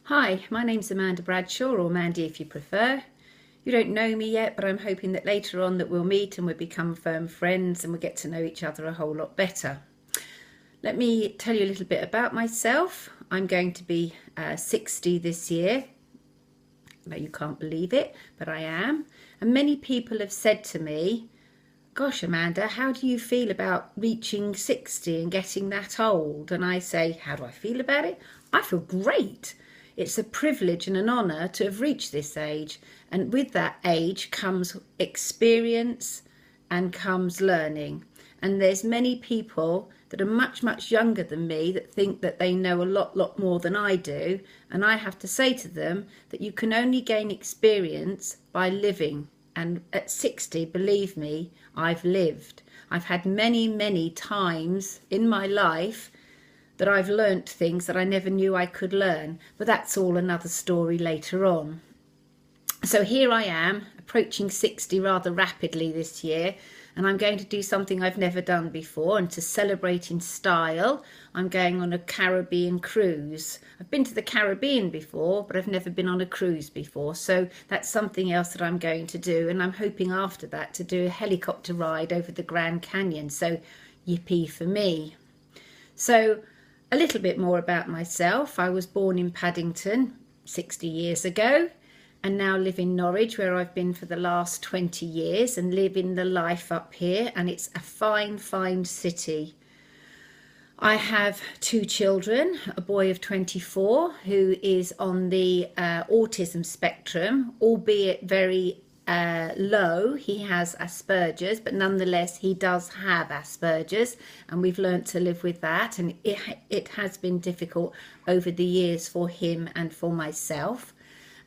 Hi, my name's Amanda Bradshaw, or Mandy if you prefer. You don't know me yet, but I'm hoping that later on that we'll meet and we'll become firm friends and we'll get to know each other a whole lot better. Let me tell you a little bit about myself. I'm going to be 60 this year. No, you can't believe it, but I am. And many people have said to me, gosh, Amanda, how do you feel about reaching 60 and getting that old? And I say, how do I feel about it? I feel great. It's a privilege and an honour to have reached this age. And with that age comes experience and comes learning. And there's many people that are much, much younger than me that think that they know a lot more than I do. And I have to say to them that you can only gain experience by living. And at 60, believe me, I've lived. I've had many times in my life that I've learnt things that I never knew I could learn. But that's all another story later on. So here I am, approaching 60 rather rapidly this year. And I'm going to do something I've never done before. And to celebrate in style, I'm going on a Caribbean cruise. I've been to the Caribbean before, but I've never been on a cruise before. So that's something else that I'm going to do. And I'm hoping after that to do a helicopter ride over the Grand Canyon. So yippee for me. So a little bit more about myself. I was born in Paddington 60 years ago. And now live in Norwich, where I've been for the last 20 years and living the life up here. And it's a fine city. I have two children, a boy of 24 who is on the autism spectrum, albeit very low. He has Asperger's, but nonetheless he does have Asperger's, and we've learnt to live with that. And it has been difficult over the years for him and for myself.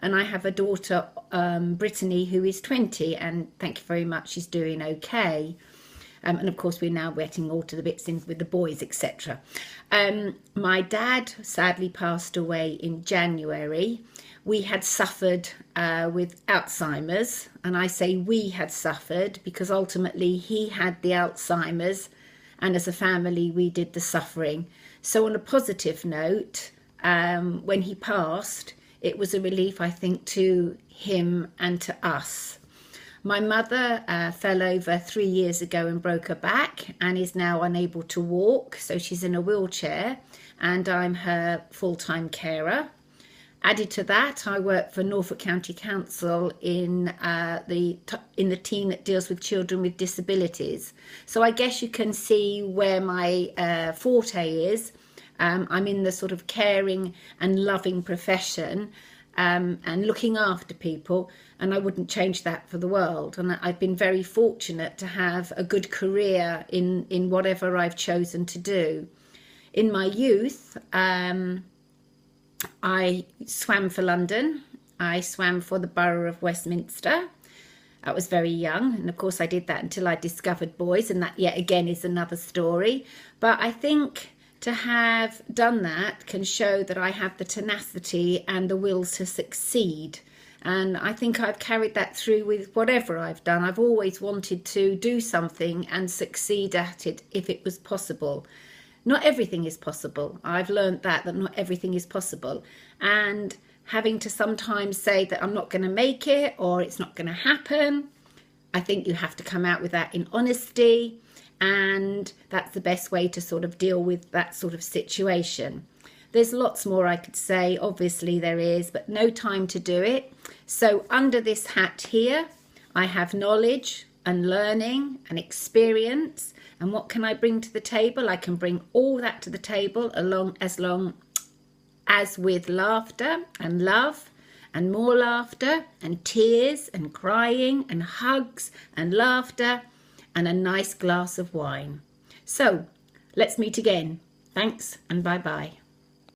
And I have a daughter, Brittany, who is 20, and thank you very much, she's doing okay. And of course, we're now getting all to the bits in with the boys, etc. My dad sadly passed away in January. We had suffered with Alzheimer's, and I say we had suffered because ultimately he had the Alzheimer's, and as a family, we did the suffering. So on a positive note, when he passed, it was a relief, I think, to him and to us. My mother fell over 3 years ago and broke her back and is now unable to walk. So she's in a wheelchair and I'm her full-time carer. Added to that, I work for Norfolk County Council in the team that deals with children with disabilities. So I guess you can see where my forte is. I'm in the sort of caring and loving profession and looking after people, and I wouldn't change that for the world. And I've been very fortunate to have a good career in whatever I've chosen to do. In my youth, I swam for London. I swam for the Borough of Westminster. I was very young, and of course I did that until I discovered boys, and that yet again is another story. But I think to have done that can show that I have the tenacity and the will to succeed. And I think I've carried that through with whatever I've done. I've always wanted to do something and succeed at it if it was possible. Not everything is possible. I've learned that not everything is possible. And having to sometimes say that I'm not going to make it or it's not going to happen, I think you have to come out with that in honesty. And that's the best way to sort of deal with that sort of situation. There's lots more I could say, obviously there is, but no time to do it. So under this hat here, I have knowledge and learning and experience. And what can I bring to the table? I can bring all that to the table as long as with laughter and love and more laughter and tears and crying and hugs and laughter and a nice glass of wine. So let's meet again. Thanks and bye-bye.